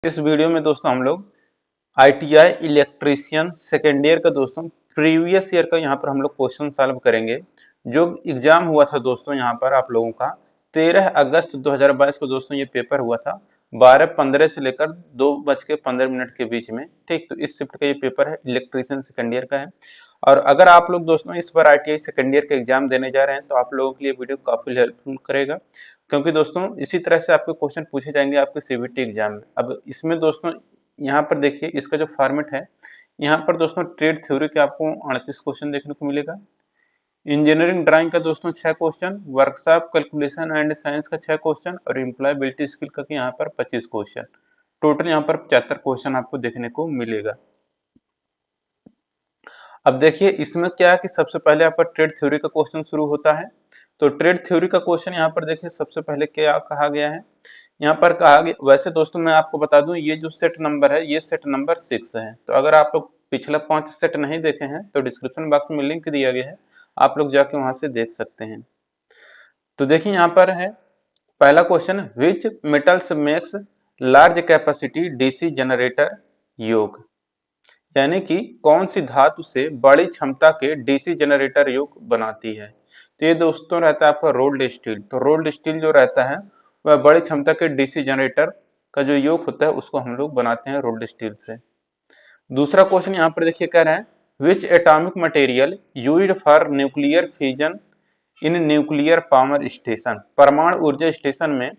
इस वीडियो में दोस्तों हम लोग आईटीआई इलेक्ट्रीशियन सेकेंड ईयर का दोस्तों प्रीवियस ईयर का यहाँ पर हम लोग क्वेश्चन सॉल्व करेंगे। जो एग्जाम हुआ था दोस्तों यहाँ पर आप लोगों का 13 अगस्त 2022 को दोस्तों ये पेपर हुआ था 12:15 से लेकर 2:15 के बीच में। ठीक, तो इस शिफ्ट का ये पेपर है, इलेक्ट्रीशियन सेकेंड ईयर का है। और अगर आप लोग दोस्तों इस बार आईटीआई सेकेंड ईयर का एग्जाम देने जा रहे हैं तो आप लोगों के लिए वीडियो काफी हेल्पफुल करेगा, क्योंकि दोस्तों इसी तरह से आपके क्वेश्चन पूछे जाएंगे आपके सीबीटी एग्जाम में। अब इसमें दोस्तों यहाँ पर देखिए इसका जो फॉर्मेट है, यहाँ पर दोस्तों ट्रेड थ्योरी के आपको 38 क्वेश्चन देखने को मिलेगा। इंजीनियरिंग ड्राइंग का दोस्तों 6 question, workshop calculation and science का 6 क्वेश्चन और एम्प्लॉयबिलिटी स्किल का यहाँ पर 25 क्वेश्चन। टोटल यहाँ पर 75 क्वेश्चन आपको देखने को मिलेगा। अब देखिए इसमें क्या है कि सबसे पहले आपका ट्रेड थ्योरी का क्वेश्चन शुरू होता है। तो ट्रेड थ्योरी का क्वेश्चन यहाँ पर देखिए सबसे पहले क्या कहा गया है। यहाँ पर कहा गया, वैसे दोस्तों मैं आपको बता दूं ये जो सेट नंबर है ये सेट नंबर 6 है। तो अगर आप लोग पिछला 5 सेट नहीं देखे हैं तो डिस्क्रिप्शन बॉक्स में लिंक दिया गया है, आप लोग जाके वहां से देख सकते हैं। तो देखिए यहाँ पर है पहला question, which metals makes large capacity DC generator yoke, यानी कि कौन सी धातु से बड़ी क्षमता के डीसी जनरेटर योग बनाती है। तो ये दोस्तों रहता है आपका रोल्ड स्टील। तो रोल्ड स्टील जो रहता है वह बड़ी क्षमता के डीसी जनरेटर का जो योग होता है उसको हम लोग बनाते हैं रोल्ड स्टील से। दूसरा क्वेश्चन यहाँ पर देखिए कह रहा है, which atomic material used for nuclear fusion in nuclear power station, परमाणु ऊर्जा स्टेशन में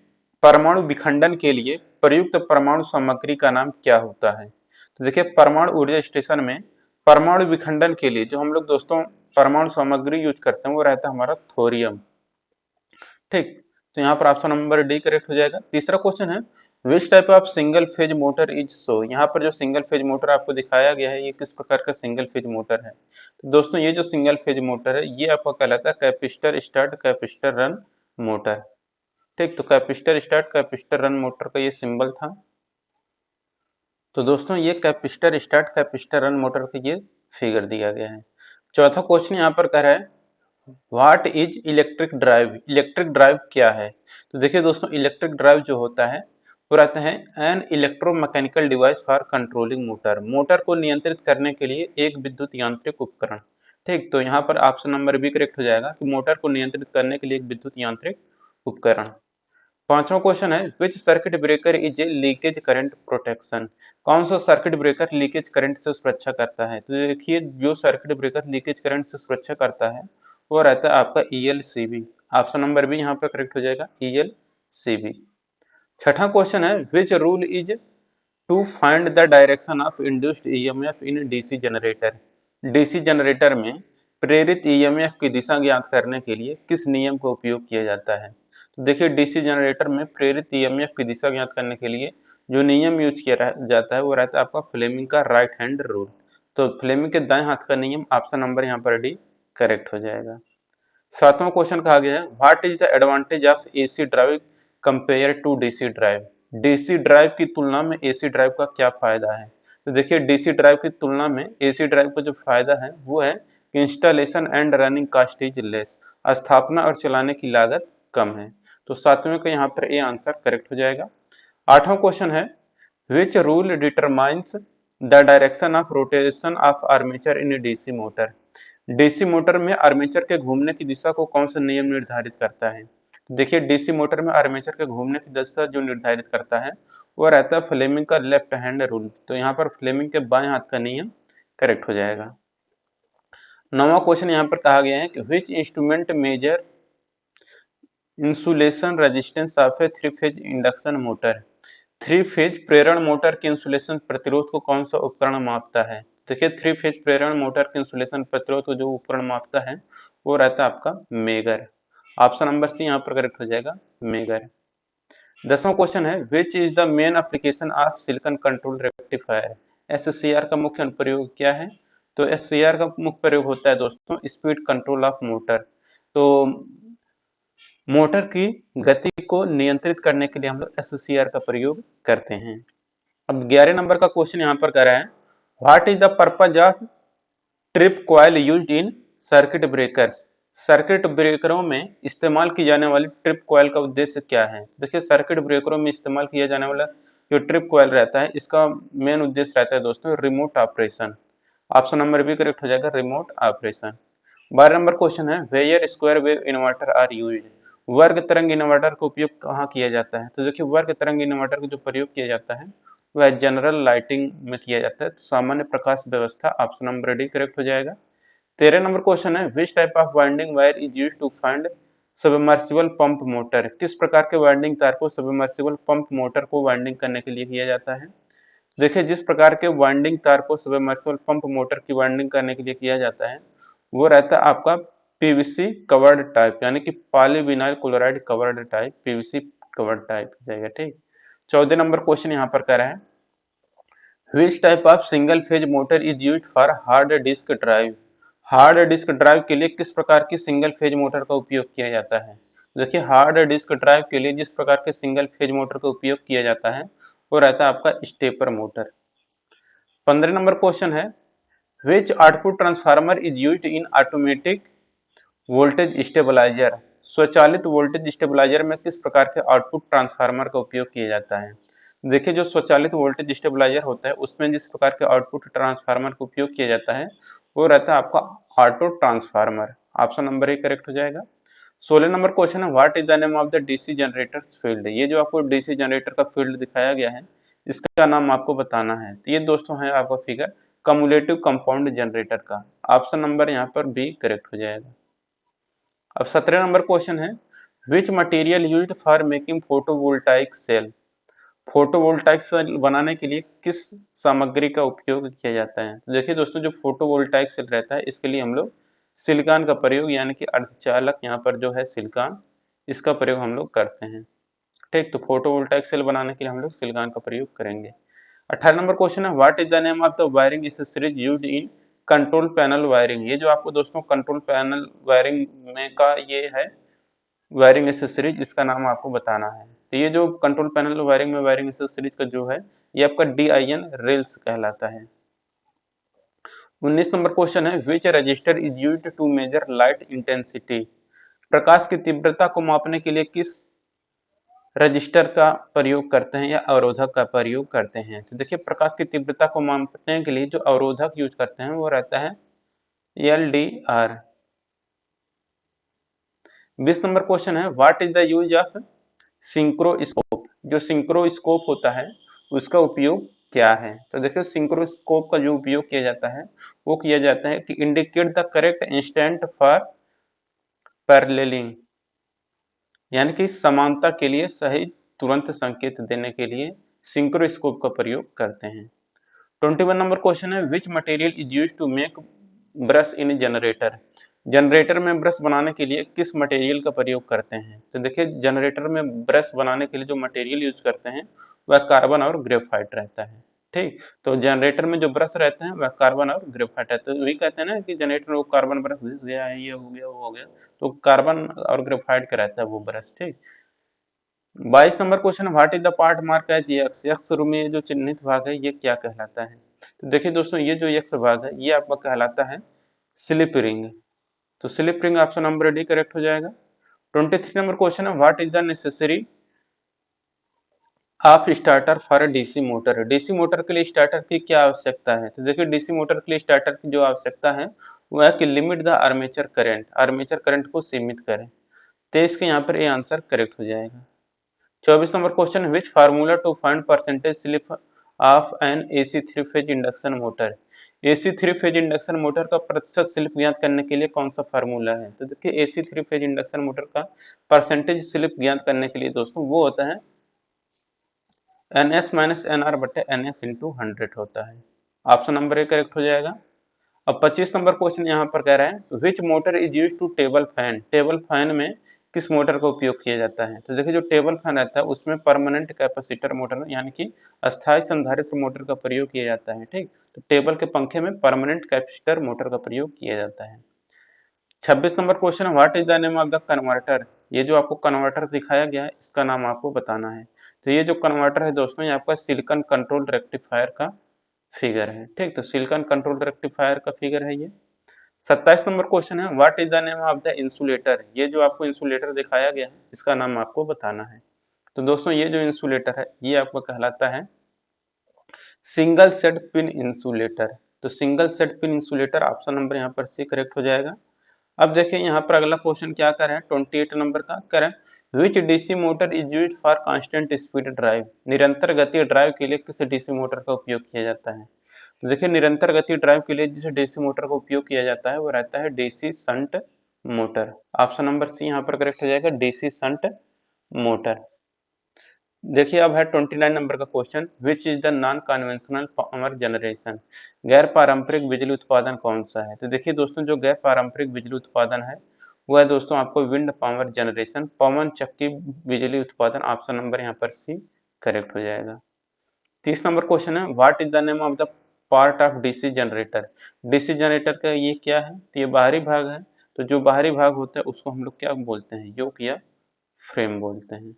परमाणु विखंडन के लिए प्रयुक्त परमाणु सामग्री का नाम क्या होता है। तो देखिए परमाणु ऊर्जा स्टेशन में परमाणु विखंडन के लिए जो हम लोग दोस्तों परमाणु सामग्री यूज करते हैं वो रहता है हमारा थोरियम। ठीक, तो यहाँ पर ऑप्शन नंबर डी करेक्ट हो जाएगा। तीसरा क्वेश्चन है, which type of single phase motor is so, यहाँ पर जो सिंगल फेज मोटर आपको दिखाया गया है ये किस प्रकार का सिंगल फेज मोटर है। तो दोस्तों ये जो सिंगल फेज मोटर है ये आपका कहलाता है कैपिस्टर स्टार्ट कैपिस्टर रन मोटर। ठीक, तो कैपिस्टर स्टार्ट कैपिस्टर रन मोटर का ये सिंबल था। तो दोस्तों ये कैपिस्टर स्टार्ट कैपिस्टर रन मोटर का ये फिगर दिया गया है। चौथा क्वेश्चन यहाँ पर कह रहा है, what is electric drive, electric drive क्या है। तो देखिए दोस्तों इलेक्ट्रिक ड्राइव जो होता है वो रहता है an electromechanical device for controlling motor, motor को नियंत्रित करने के लिए एक विद्युत यांत्रिक उपकरण। ठीक, तो यहाँ पर ऑप्शन नंबर बी करेक्ट हो जाएगा कि मोटर को नियंत्रित करने के लिए एक विद्युत यांत्रिक उपकरण। पांचवा क्वेश्चन है, विच circuit breaker is a leakage current protection, कौन सा सर्किट ब्रेकर लीकेज करंट से सुरक्षा करता है। तो देखिए जो सर्किट ब्रेकर लीकेज करंट से सुरक्षा करता है वो रहता है आपका ELCB। ऑप्शन नंबर बी यहाँ पर करेक्ट हो जाएगा ELCB। छठा क्वेश्चन है, which rule is to find the direction of induced EMF in DC generator, DC generator में प्रेरित EMF की दिशा ज्ञात करने के लिए किस नियम का उपयोग किया जाता है। तो देखिए डीसी जनरेटर में प्रेरित EMF की दिशा ज्ञात करने के लिए जो नियम यूज किया जाता है वो रहता है आपका फ्लेमिंग का राइट हैंड रूल। तो फ्लेमिंग के दाएं हाथ का नियम, ऑप्शन नंबर यहाँ पर डी करेक्ट हो जाएगा। सातवां क्वेश्चन कहा गया है, what is the advantage of AC drive compare to DC drive, DC drive की तुलना में AC ड्राइव का क्या फायदा है। तो देखिए DC ड्राइव की तुलना में AC ड्राइव का जो फायदा है वो है कि installation and running cost is less, स्थापना और चलाने की लागत कम है। तो सातवें का यहाँ पर ए आंसर करेक्ट हो जाएगा। आठवां क्वेश्चन है, which rule determines the direction of rotation of armature in DC motor, DC motor में आर्मेचर के घूमने की दिशा को कौन सा नियम निर्धारित करता है। देखिए डीसी मोटर में आर्मेचर के घूमने की दिशा जो निर्धारित करता है वो रहता है फ्लेमिंग का लेफ्ट हैंड रूल। तो यहाँ पर फ्लेमिंग के बाएं हाथ का नियम करेक्ट हो जाएगा। नौवां क्वेश्चन यहाँ पर कहा गया है कि which instrument measure insulation resistance of a 3 phase induction motor, 3 phase प्रेरण मोटर के इंसुलेशन प्रतिरोध को कौन सा उपकरण मापता है। देखिए 3 फेज प्रेरण मोटर के इंसुलेशन प्रतिरोध को जो उपकरण मापता है वो रहता है आपका मेगर। ऑप्शन नंबर सी यहाँ पर करेक्ट हो जाएगा मेगर। 10वां क्वेश्चन है, which is the main application of silicon control rectifier, SCR का मुख्य अनुप्रयोग क्या है। तो SCR का मुख्य प्रयोग होता है दोस्तों स्पीड कंट्रोल ऑफ मोटर। तो मोटर की गति को नियंत्रित करने के लिए हम लोग SCR का प्रयोग करते हैं। अब 11 नंबर का क्वेश्चन यहाँ पर कर रहा है, what is the purpose of trip coil used in circuit breakers, circuit ब्रेकरों में इस्तेमाल की जाने वाली ट्रिप कॉइल का उद्देश्य क्या है। देखिए सर्किट ब्रेकरों में इस्तेमाल किया जाने वाला जो ट्रिप कॉइल रहता है इसका मेन उद्देश्य रहता है दोस्तों remote operation. Option number B correct हो जाएगा, रिमोट ऑपरेशन। 12 नंबर क्वेश्चन है, where square wave inverter are use. वर्ग तरंग इन्वर्टर का उपयोग कहाँ किया जाता है? तो देखिए वर्ग तरंग इन्वर्टर का जो प्रयोग किया जाता है वह जनरल लाइटिंग में किया जाता है, तो सामान्य प्रकाश व्यवस्था। ऑप्शन नंबर डी करेक्ट हो जाएगा। 13 नंबर क्वेश्चन है, which type of winding wire is use to find submersible pump motor. किस प्रकार के वाइंडिंग तार को सबमर्सिबल पंप मोटर को वाइंडिंग करने के लिए किया जाता है? देखिए जिस प्रकार के वाइंडिंग तार को सबमर्सिबल पंप मोटर की वाइंडिंग करने के लिए किया जाता है वो रहता है आपका पीवीसी कवर्ड टाइप, यानी कि polyvinyl chloride covered type, PVC covered type हो जाएगा। ठीक। 14 नंबर क्वेश्चन यहाँ पर कह रहा है, which type of single phase motor is use for hard disk drive. Hard disk drive के लिए किस प्रकार की सिंगल फेज मोटर का उपयोग किया जाता है? देखिए हार्ड डिस्क ड्राइव के लिए जिस प्रकार के सिंगल फेज मोटर का उपयोग किया जाता है वो रहता है आपका स्टेपर मोटर। 15 नंबर क्वेश्चन है, which output transformer is used in automatic voltage stabiliser. स्वचालित वोल्टेज स्टेबलाइजर में किस प्रकार के आउटपुट ट्रांसफार्मर का उपयोग किया जाता है? देखिए जो स्वचालित वोल्टेज स्टेबलाइजर होता है उसमें जिस प्रकार के आउटपुट ट्रांसफार्मर का उपयोग किया जाता है वो रहता है आपका auto transformer. Option number A correct हो जाएगा। 16 नंबर क्वेश्चन है, what is the name of the DC generator field. ये जो आपको डीसी जनरेटर का फील्ड दिखाया गया है इसका नाम आपको बताना है। तो ये दोस्तों है आपका फिगर कम्युलेटिव कंपाउंड जनरेटर का। ऑप्शन नंबर यहाँ पर बी करेक्ट हो जाएगा। अब 17 नंबर क्वेश्चन है, which material used for making photovoltaic cell. Photovoltaic cell बनाने के लिए किस सामग्री का उपयोग किया जाता है? तो देखिए दोस्तों जो फोटोवोल्टाइक सेल रहता है इसके लिए हम लोग सिलिकॉन का प्रयोग, यानी कि अर्धचालक यहाँ पर जो है सिलिकॉन, इसका प्रयोग हम लोग करते हैं। ठीक, तो फोटोवोल्टाइक सेल बनाने के लिए हम लोग सिलिकॉन का प्रयोग करेंगे। 18 नंबर क्वेश्चन है, what is the name of the wiring accessories used in control panel wiring. ये जो आपको दोस्तों कंट्रोल पैनल वायरिंग में का ये है वायरिंग एक्सेसरीज, इसका नाम आपको बताना है। तो ये जो कंट्रोल पैनल वायरिंग में वायरिंग एक्सेसरीज का जो है ये आपका DIN रेल्स कहलाता है। 19 नंबर क्वेश्चन है, which resistor is used to measure light intensity. प्रकाश की तीव्रता को मापने के लिए किस रजिस्टर का प्रयोग करते हैं या अवरोधक का प्रयोग करते हैं? तो देखिए प्रकाश की तीव्रता को मापने के लिए जो अवरोधक यूज करते हैं वो रहता है LDR। 20 नंबर क्वेश्चन है, what is the use of synchroscope. जो सिंक्रोस्कोप होता है उसका उपयोग क्या है? तो देखिए सिंक्रोस्कोप का जो उपयोग किया जाता है वो किया जाता है कि indicate the correct instant for paralleling, यानी कि समानता के लिए सही तुरंत संकेत देने के लिए सिंक्रोस्कोप का प्रयोग करते हैं। 21 नंबर क्वेश्चन है, which material is use to make brush in generator. Generator में ब्रश बनाने के लिए किस मटेरियल का प्रयोग करते हैं? तो देखिए जनरेटर में ब्रश बनाने के लिए जो मटेरियल यूज करते हैं वह कार्बन और ग्रेफाइट रहता है। ठीक, तो जनरेटर में जो ब्रश रहते हैं वह कार्बन और ग्रेफाइट रहता है। तो वही कहते हैं ना कि जनरेटर में वो कार्बन ब्रश घिस गया है, ये हो गया वो हो गया, तो कार्बन और ग्रेफाइट का रहता है वो ब्रश। ठीक। 22 number question, what is the part mark as X. X शुरू में जो चिन्हित भाग है ये क्या कहलाता है? तो देखिए दोस्तों ये जो एक्स भाग है ये आपका कहलाता है स्लिप रिंग। तो slip ring option number D correct हो जाएगा। 23 नंबर क्वेश्चन है, what is the necessary of starter for DC motor. DC motor के लिए स्टार्टर की क्या आवश्यकता है? तो देखिए डीसी मोटर के लिए स्टार्टर की जो आवश्यकता है वह है कि limit the armature current, armature current को सीमित करें। 23 के यहाँ पर ये आंसर करेक्ट हो जाएगा। 24 number question, which formula to find percentage slip of an AC 3 phase induction motor. AC 3 phase induction motor का प्रतिशत स्लिप ज्ञात करने के लिए कौन सा फार्मूला है? तो देखिए AC 3 फेज इंडक्शन मोटर का परसेंटेज स्लिप ज्ञात करने के लिए दोस्तों वो होता है NS माइनस NR बटे NS इंटू 100 होता है। ऑप्शन नंबर ए करेक्ट हो जाएगा। अब 25 नंबर क्वेश्चन यहाँ पर कह रहा है, which motor is use to table fan. Table fan में किस मोटर का उपयोग किया जाता है? तो देखिए जो टेबल फैन रहता है उसमें परमानेंट कैपेसिटर मोटर यानी कि अस्थायी संधारित्र मोटर का प्रयोग किया जाता है। ठीक, तो टेबल के पंखे में परमानेंट कैपेसिटर मोटर का प्रयोग किया जाता है। 26 number question, what is the name of the converter. ये जो आपको कन्वर्टर दिखाया गया है इसका नाम आपको बताना है। तो ये जो कन्वर्टर है दोस्तों ये आपका सिलिकॉन कंट्रोल रेक्टिफायर का फिगर है। ठीक, तो सिलिकॉन कंट्रोल रेक्टिफायर का फिगर है ये। 27 नंबर क्वेश्चन है, what is the name of the insulator. ये जो आपको इंसुलेटर दिखाया गया है इसका नाम आपको बताना है। तो दोस्तों ये जो इंसुलेटर है ये आपका कहलाता है सिंगल सेट पिन इंसुलेटर। तो single set pin insulator option number यहाँ पर सी करेक्ट हो जाएगा। अब देखिए यहाँ पर अगला क्वेश्चन क्या कर रहे हैं 28 नंबर का करें, which DC motor is used for constant speed drive, निरंतर गति ड्राइव के लिए किस डीसी मोटर का उपयोग किया जाता है। तो देखिए निरंतर गति ड्राइव के लिए जिस डीसी मोटर का उपयोग किया जाता है वो रहता है DC shunt motor. Option number C यहाँ पर करेक्ट हो जाएगा, डीसी शंट मोटर। देखिए अब है 29 नंबर का question, which is the non conventional power generation, गैर पारंपरिक बिजली उत्पादन कौन सा है। तो देखिए दोस्तों जो गैर पारंपरिक बिजली उत्पादन है वो है दोस्तों आपको विंड पावर जनरेशन, पवन चक्की बिजली उत्पादन। ऑप्शन नंबर यहाँ पर सी करेक्ट हो जाएगा। 30 नंबर क्वेश्चन है, what is the name of the part of DC generator, DC generator का ये क्या है। तो ये बाहरी भाग है, तो जो बाहरी भाग होता है उसको हम लोग क्या बोलते हैं, योक या फ्रेम बोलते हैं।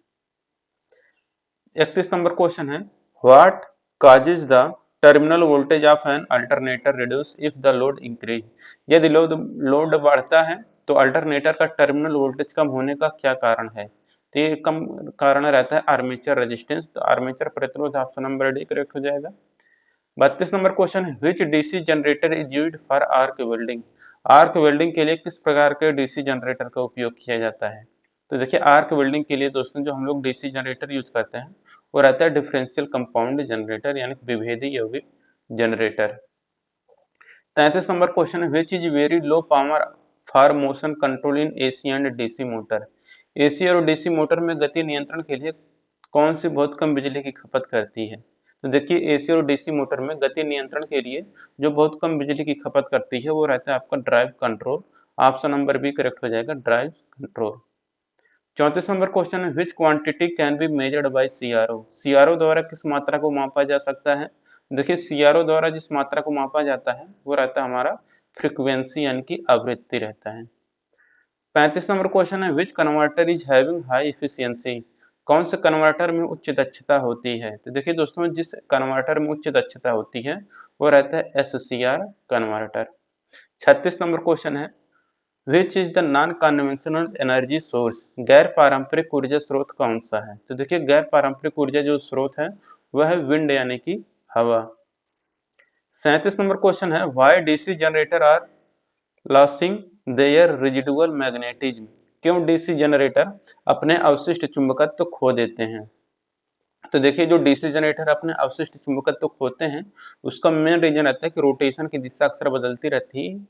31 नंबर क्वेश्चन है, what causes the terminal voltage of an alternator reduce if the load increase, यदि लोड बढ़ता है तो अल्टरनेटर का टर्मिनल वोल्टेज कम होने का क्या कारण है। तो ये कम कारण रहता है आर्मेचर रेजिस्टेंस, तो आर्मेचर प्रतिरोध ऑप्शन नंबर डी करेक्ट हो जाएगा। 32 नंबर क्वेश्चन है, which DC generator is used for arc welding, arc welding के लिए किस प्रकार के डीसी जनरेटर का उपयोग किया जाता है। तो देखिए आर्क वेल्डिंग के लिए दोस्तों जो हम लोग डीसी जनरेटर यूज करते हैं वो रहता है डिफरेंशियल कंपाउंड जनरेटर यानी विभेदी यौगिक जनरेटर। 33 नंबर क्वेश्चन है, which is very low power for motion control in AC and DC motor, AC और डीसी मोटर में गति नियंत्रण के लिए कौन सी बहुत कम बिजली की खपत करती है। तो देखिए एसी और डीसी मोटर में गति नियंत्रण के लिए जो बहुत कम बिजली की खपत करती है वो रहता है आपका drive control. Option number B correct हो जाएगा, ड्राइव कंट्रोल। 34 नंबर क्वेश्चन है, which quantity can be measured by CRO, CRO द्वारा किस मात्रा को मापा जा सकता है। देखिए सीआरओ द्वारा जिस मात्रा को मापा जाता है वो रहता है हमारा फ्रीक्वेंसी यानी कि आवृत्ति रहता है। 35 नंबर क्वेश्चन है, which converter is having high efficiency, कौन से कन्वर्टर में उच्च दक्षता होती है। तो देखिए दोस्तों जिस कन्वर्टर में उच्च दक्षता होती है वो रहता है एससीआर कन्वर्टर। 36 नंबर क्वेश्चन है, which is the non conventional energy source, गैर पारंपरिक ऊर्जा स्रोत कौन सा है। तो देखिए गैर पारंपरिक ऊर्जा जो स्रोत है वह है विंड यानी कि हवा। 37 नंबर क्वेश्चन है, why DC generator are losing their residual magnetism, क्यों डीसी जनरेटर अपने अवशिष्ट चुंबकत्व खो देते हैं। तो देखिए जो डीसी जनरेटर अपने अवशिष्ट चुंबकत्व खोते हैं उसका मेन रीजन रहता है कि रोटेशन की दिशा अक्सर बदलती रहती है,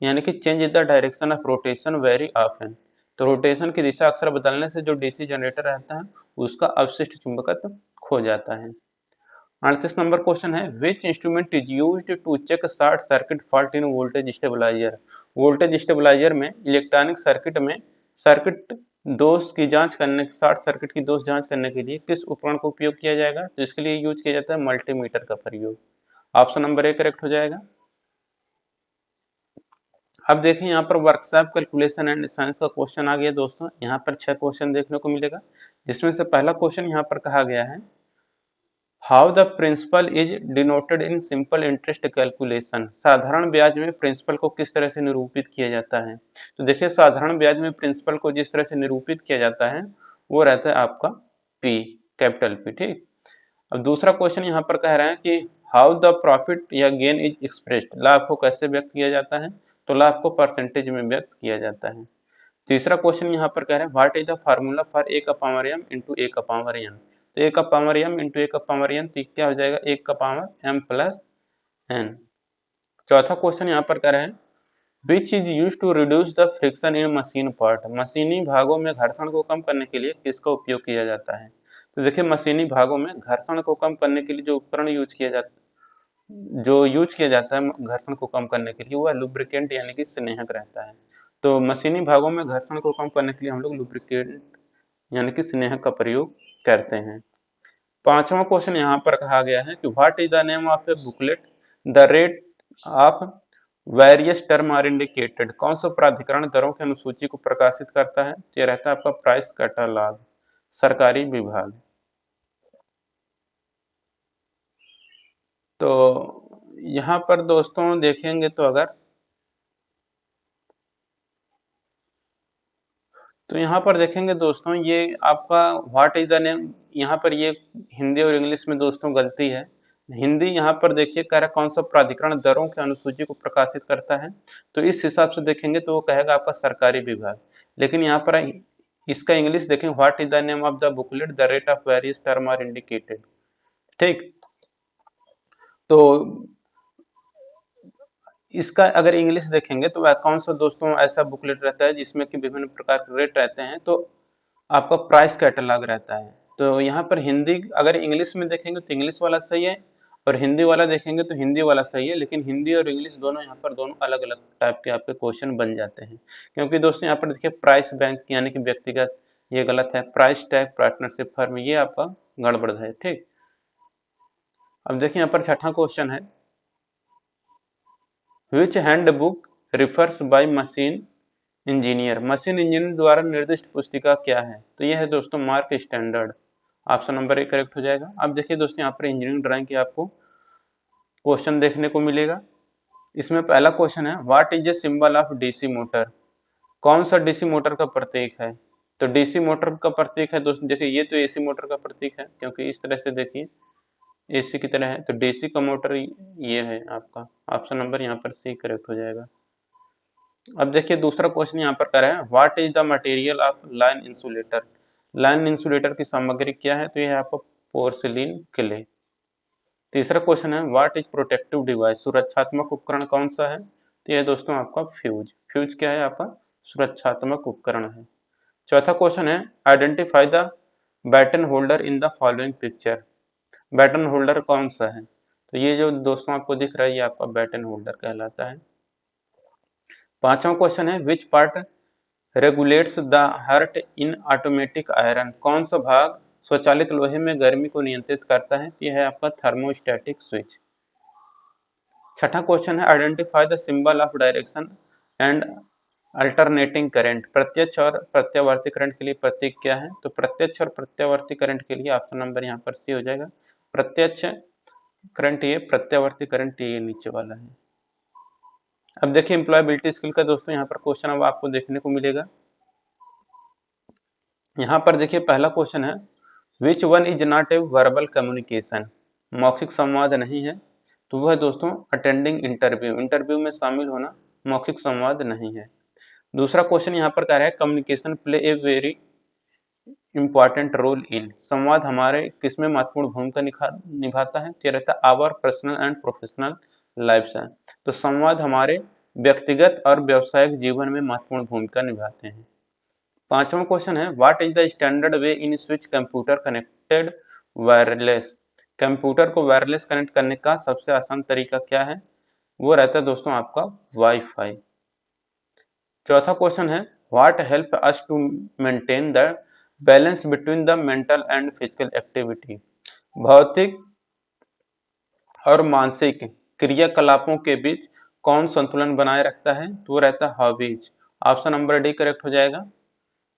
यानी कि change in the direction of rotation very often. तो रोटेशन की दिशा अक्सर बदलने से जो डीसी जनरेटर रहता है उसका अवशिष्ट चुंबकत्व खो जाता है। 38 नंबर क्वेश्चन है, which instrument is used to check short circuit fault in voltage stabiliser, voltage stabiliser में इलेक्ट्रॉनिक सर्किट में सर्किट दोष की जांच करने, शॉर्ट सर्किट की दोष जांच करने के लिए किस उपकरण का उपयोग किया जाएगा। तो इसके लिए यूज किया जाता है मल्टीमीटर का प्रयोग। ऑप्शन नंबर ए करेक्ट हो जाएगा। अब देखिए यहाँ पर वर्कशॉप कैलकुलेशन एंड साइंस का क्वेश्चन आ गया दोस्तों, यहाँ पर 6 क्वेश्चन देखने को मिलेगा, जिसमें से पहला क्वेश्चन यहाँ पर कहा गया है, how the principal is denoted in simple interest calculation, साधारण ब्याज में प्रिंसिपल को किस तरह से निरूपित किया जाता है। तो देखिए साधारण ब्याज में प्रिंसिपल को जिस तरह से निरूपित किया जाता है वो रहता है आपका पी, कैपिटल पी, ठीक। अब दूसरा क्वेश्चन यहाँ पर कह रहे हैं कि हाउ द प्रॉफिट या गेन इज एक्सप्रेस्ड, लाभ को कैसे व्यक्त किया जाता है। तो लाभ को परसेंटेज में व्यक्त किया जाता है। तीसरा क्वेश्चन यहाँ पर कह रहे हैं, what is the formula for a का पावर एम इंटू ए का पावर एन। तो ए का पावर एम इंटू ए का पावर एन, तो क्या हो जाएगा, ए का पावर एम प्लस एन। चौथा क्वेश्चन यहाँ पर कह रहे हैं, which is use to reduce the friction in machine part, मशीनी भागों में घर्षण को कम करने के लिए किसका उपयोग किया जाता है। तो देखिए मशीनी भागों में घर्षण को कम करने के लिए जो उपकरण यूज किया जाता है घर्षण को कम करने के लिए वो लुब्रिकेंट यानी कि स्नेहक रहता है। तो मशीनी भागों में घर्षण को कम करने के लिए हम लोग लुब्रिकेंट यानी कि स्नेहक का प्रयोग करते हैं। पांचवा क्वेश्चन यहाँ पर कहा गया है कि what is the name of a booklet the rate of various term are indicated, कौन सा प्राधिकरण दरों की अनुसूची को प्रकाशित करता है। ये रहता है आपका प्राइस कैटलॉग, सरकारी विभाग। तो यहाँ पर दोस्तों देखेंगे तो यहाँ पर देखेंगे दोस्तों, ये आपका व्हाट इज द नेम, यहाँ पर ये हिंदी और इंग्लिश में दोस्तों गलती है। हिंदी यहाँ पर देखिए कह रहा है कौन सा प्राधिकरण दरों की अनुसूची को प्रकाशित करता है, तो इस हिसाब से देखेंगे तो वो कहेगा आपका सरकारी विभाग। लेकिन यहाँ पर इसका इंग्लिश देखें, what is the name of the booklet the rate of various term are indicated. ठीक, तो इसका अगर इंग्लिश देखेंगे तो वह कौन सा दोस्तों ऐसा बुकलेट रहता है जिसमें कि विभिन्न प्रकार के रेट रहते हैं, तो आपका प्राइस कैटलॉग रहता है। तो यहाँ पर हिंदी अगर इंग्लिश में देखेंगे तो इंग्लिश वाला सही है, और हिंदी वाला देखेंगे तो हिंदी वाला सही है, लेकिन हिंदी और इंग्लिश दोनों यहाँ पर दोनों अलग अलग टाइप के आपके क्वेश्चन बन जाते हैं। क्योंकि दोस्तों यहाँ पर देखिए प्राइस बैंक यानी कि व्यक्तिगत, ये गलत है। प्राइस टैग पार्टनरशिप फर्म, ये आपका गड़बड़ है। ठीक, अब देखिए यहाँ पर छठा क्वेश्चन है, which handbook refers by machine engineer, machine engineer द्वारा निर्दिष्ट पुस्तिका क्या है, तो यह है दोस्तों mark standard. Option number A correct हो जाएगा। अब देखिए दोस्तों यहाँ पर इंजीनियरिंग ड्राइंग की आपको क्वेश्चन देखने को मिलेगा। इसमें पहला क्वेश्चन है, what is a symbol of DC motor, कौन सा डीसी मोटर का प्रतीक है, तो डीसी मोटर का प्रतीक है दोस्तों, देखिए ये तो एसी मोटर का प्रतीक है, क्योंकि इस तरह से देखिए एसी की तरह है, तो डीसी का मोटर ये है आपका। ऑप्शन नंबर यहाँ पर सी करेक्ट हो जाएगा। अब देखिए दूसरा क्वेश्चन यहाँ पर कर रहे हैं, what is the material of line insulator, line insulator की सामग्री क्या है, तो यह है आपका पोर्सिलिन क्ले। तीसरा क्वेश्चन है, व्हाट इज प्रोटेक्टिव डिवाइस, सुरक्षात्मक उपकरण कौन सा है, तो यह दोस्तों आपका फ्यूज, फ्यूज क्या है आपका सुरक्षात्मक उपकरण है। चौथा क्वेश्चन है, identify the batten holder in the following picture, batten holder कौन सा है, तो ये जो दोस्तों आपको दिख रहा है ये आपका बैटन होल्डर कहलाता है। पांचवा क्वेश्चन है, which part regulates the heat in automatic iron, कौन सा भाग स्वचालित लोहे में गर्मी को नियंत्रित करता है, यह है आपका थर्मोस्टैटिक स्विच। छठा क्वेश्चन है, identify the symbol of direction and alternating current, प्रत्यक्ष और प्रत्यावर्ती करंट के लिए प्रतीक क्या है, तो प्रत्यक्ष और प्रत्यावर्ती करंट के लिए ऑप्शन नंबर यहाँ पर सी हो जाएगा। प्रत्यक्ष करंट ये, प्रत्यावर्ती करंट ये नीचे वाला है। अब देखिए एम्प्लॉयबिलिटी स्किल का दोस्तों यहाँ पर क्वेश्चन अब आपको देखने को मिलेगा। यहाँ पर देखिए पहला क्वेश्चन है, which one is not a verbal communication, मौखिक संवाद नहीं है, तो वह दोस्तों अटेंडिंग इंटरव्यू, इंटरव्यू में शामिल होना मौखिक संवाद नहीं है। दूसरा क्वेश्चन यहाँ पर कह रहा है, communication play a very important role in, संवाद हमारे किसमें महत्वपूर्ण भूमिका निभाता है, तो रहता है our personal and professional life है, तो संवाद हमारे व्यक्तिगत और व्यावसायिक जीवन में महत्वपूर्ण भूमिका निभाते हैं। पांचवा क्वेश्चन है, what is the standard way in switch computer connected wireless, computer को वायरलेस कनेक्ट करने का सबसे आसान तरीका क्या है, वो रहता है दोस्तों आपका वाईफाई। चौथा क्वेश्चन है, what help us to maintain the balance between the mental and physical activity, भौतिक और मानसिक क्रियाकलापों के बीच कौन संतुलन बनाए रखता है, तो वो रहता है hobbies. Option number D correct हो जाएगा।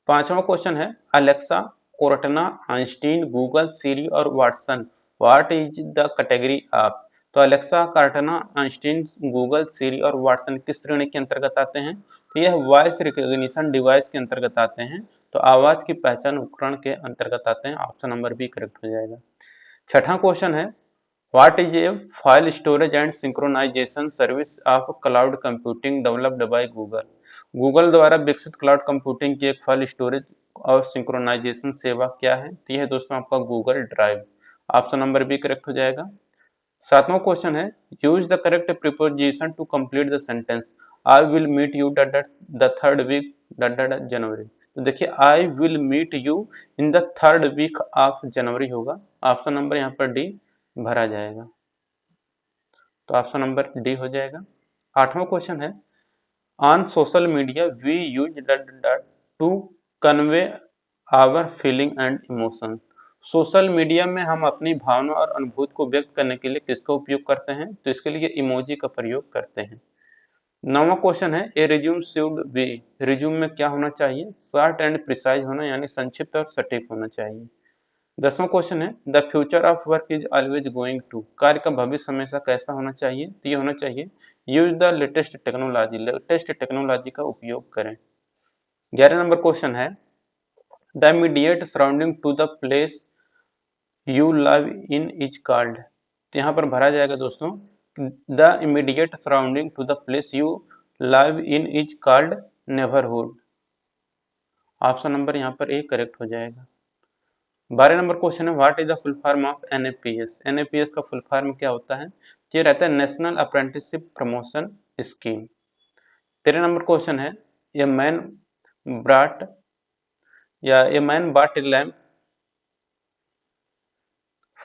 पांचवा क्वेश्चन है, अलेक्सा, कोर्टना, आइंस्टीन, गूगल, सीरी और Watson, what is the category of, तो अलेक्सा, कार्टना, आइंस्टीन, गूगल, सीरी और वाटसन किस श्रेणी के अंतर्गत आते हैं, तो यह वॉइस रिकॉग्निशन डिवाइस के अंतर्गत आते हैं, तो आवाज की पहचान उपकरण के अंतर्गत आते हैं। ऑप्शन नंबर बी करेक्ट हो जाएगा। छठा क्वेश्चन है, what is a file storage and synchronisation service of cloud computing developed by Google, Google द्वारा विकसित क्लाउड कंप्यूटिंग की एक फाइल स्टोरेज और सिंक्रोनाइजेशन सेवा क्या है, तो यह है दोस्तों आपका Google drive. Option number B correct हो जाएगा। सातवां क्वेश्चन है, use the correct preposition to complete the sentence, I will meet you the third week January, तो देखिए I will meet you in the third week of January होगा। Option number यहाँ पर D भरा जाएगा, तो ऑप्शन नंबर डी हो जाएगा। आठवां क्वेश्चन है, on social media we use to convey our feeling and emotion, social media में हम अपनी भावना और अनुभूति को व्यक्त करने के लिए किसका उपयोग करते हैं, तो इसके लिए इमोजी का प्रयोग करते हैं। नौवां क्वेश्चन है, ए रिज्यूम शुड बी, रिज्यूम में क्या होना चाहिए, शॉर्ट एंड प्रिसाइज होना, यानी संक्षिप्त और सटीक होना चाहिए। 10वां क्वेश्चन है, the future of work is always going to, कार्य का भविष्य हमेशा कैसा होना चाहिए, तो ये होना चाहिए use the latest technology, latest technology का उपयोग करें। 11 नंबर क्वेश्चन है, the immediate surrounding to the place you live in is called. तो यहाँ पर भरा जाएगा दोस्तों, the immediate surrounding to the place you live in is called neighbourhood. Option number यहाँ पर ए करेक्ट हो जाएगा। 12 नंबर क्वेश्चन है, what is the full form of NAPS. NAPS का फुल फॉर्म क्या होता है? ये रहता है national apprenticeship promotion scheme. 13 number question है, a man brought a man bought a lamp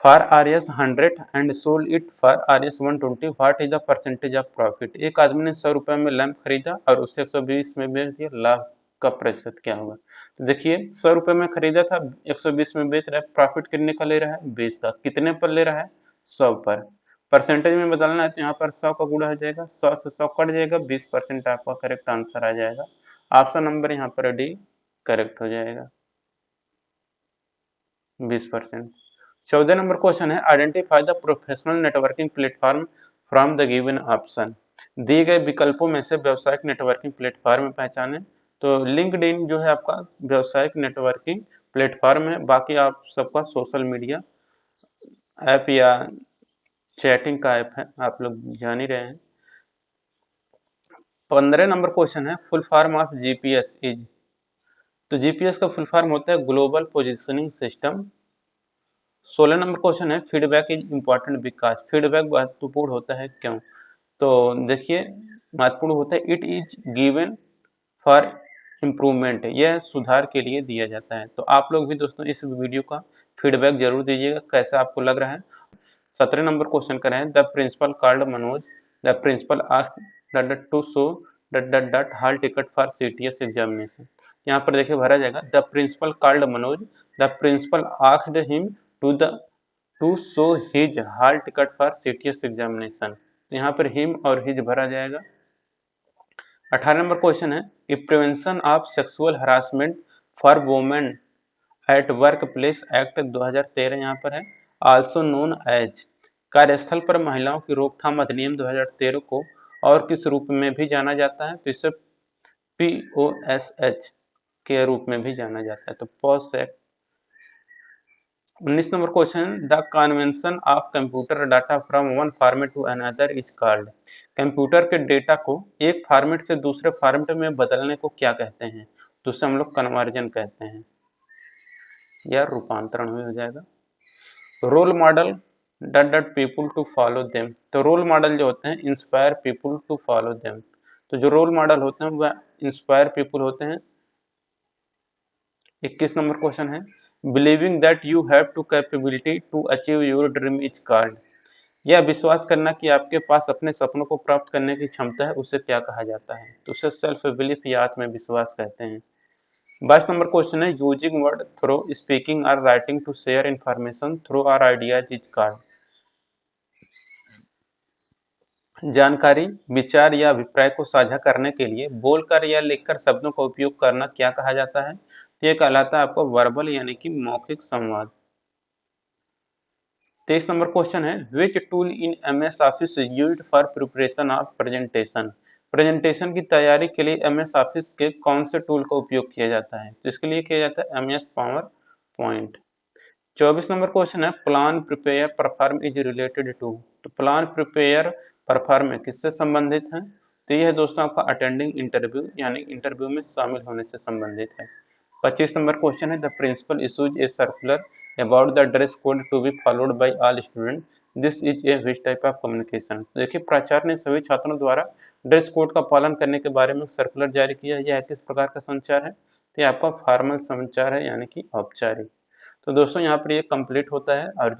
for RS 100 and sold it for RS 120, what is the percentage of profit. एक आदमी ने 100 रुपए में लैंप खरीदा और उससे 120 में बेच दिया, लाभ का प्रतिशत क्या होगा? तो देखिए 100 रुपए में खरीदा था, 120 में बेच रहा है, प्रॉफिट कितने का ले रहा है? 20 का। कितने पर ले रहा है? 100 पर। परसेंटेज में बदलना है तो यहाँ पर 100 का गुणा हो जाएगा, 100 से 100 कट जाएगा, 20% आपका करेक्ट आंसर आ जाएगा। ऑप्शन नंबर यहाँ पर डी करेक्ट हो जाएगा, 20%। 14 नंबर क्वेश्चन है, identify the professional networking platform from the given option. दिए गए विकल्पों में से व्यावसायिक नेटवर्किंग प्लेटफॉर्म पहचाने। तो लिंक्डइन जो है आपका व्यावसायिक नेटवर्किंग प्लेटफॉर्म है, बाकी आप सबका सोशल मीडिया ऐप या चैटिंग का ऐप है, आप लोग जान ही रहे हैं। 15 नंबर क्वेश्चन है, full form of GPS is. तो जीपीएस का फुल फॉर्म होता है global positioning system. 16 number question है, feedback is important because. Feedback महत्वपूर्ण होता है क्यों? तो देखिए महत्वपूर्ण होता है, it is given for improvement, यह सुधार के लिए दिया जाता है। तो आप लोग भी दोस्तों इस वीडियो का फीडबैक जरूर दीजिएगा, कैसा आपको लग रहा है। 17 नंबर क्वेश्चन कर रहे हैं, the principal called Manoj, the principal asked to show that hall ticket for CTS examination. यहाँ पर देखिए भरा जाएगा, the principal called Manoj, the principal asked him to the to show his hall ticket for CTS examination. तो यहाँ पर him और his भरा जाएगा। 18 नंबर क्वेश्चन है, prevention of sexual harassment for women at work place act 2013 यहाँ पर है, आल्सो नोन एज। कार्यस्थल पर महिलाओं की रोकथाम अधिनियम 2013 को और किस रूप में भी जाना जाता है? तो इसे POSH के रूप में भी जाना जाता है, तो POSH act. 19 number question, the convention of computer data from one format to another is called. Computer के डेटा को एक फॉर्मेट से दूसरे फॉर्मेट में बदलने को क्या कहते हैं? तो उसे हम लोग कन्वर्जन कहते हैं, या रूपांतरण हो जाएगा। Role model that people to follow them. तो रोल मॉडल जो होते हैं inspire people to follow them. तो जो रोल मॉडल होते हैं वह इंस्पायर पीपुल होते हैं। 21 नंबर क्वेश्चन है, believing that you have to capability to achieve your dream is called. यह विश्वास करना कि आपके पास अपने सपनों को प्राप्त करने की क्षमता है, उसे क्या कहा जाता है? तो उसे सेल्फ बिलीफ या आत्मविश्वास कहते हैं। 22 नंबर क्वेश्चन है, यूजिंग वर्ड थ्रो स्पीकिंग और writing to share information through or ideas is called. जानकारी, विचार या अभिप्राय को साझा करने के लिए बोलकर या लिखकर शब्दों का उपयोग करना क्या कहा जाता है? तो यह कहलाता है आपको वर्बल यानी कि मौखिक संवाद। 23 नंबर क्वेश्चन है, which tool in MS office used for preparation of presentation. Presentation की तैयारी के लिए MS ऑफिस के कौन से टूल का उपयोग किया जाता है? तो इसके लिए किया जाता है MS power point. 24 number question है, plan prepare perform is related to. तो प्लान प्रिपेयर परफॉर्म किससे संबंधित है? तो यह है दोस्तों आपका अटेंडिंग इंटरव्यू यानी इंटरव्यू में शामिल होने से संबंधित है। 25 नंबर क्वेश्चन है, the principal issues a circular about the dress code to be followed by all student, this is a which type of communication. देखिए प्राचार्य ने सभी छात्रों द्वारा ड्रेस कोड का पालन करने के बारे में सर्कुलर जारी किया, यह किस प्रकार का संचार है? तो आपका फॉर्मल संचार है यानी कि औपचारिक। तो दोस्तों यहाँ पर ये कंप्लीट होता है, और जो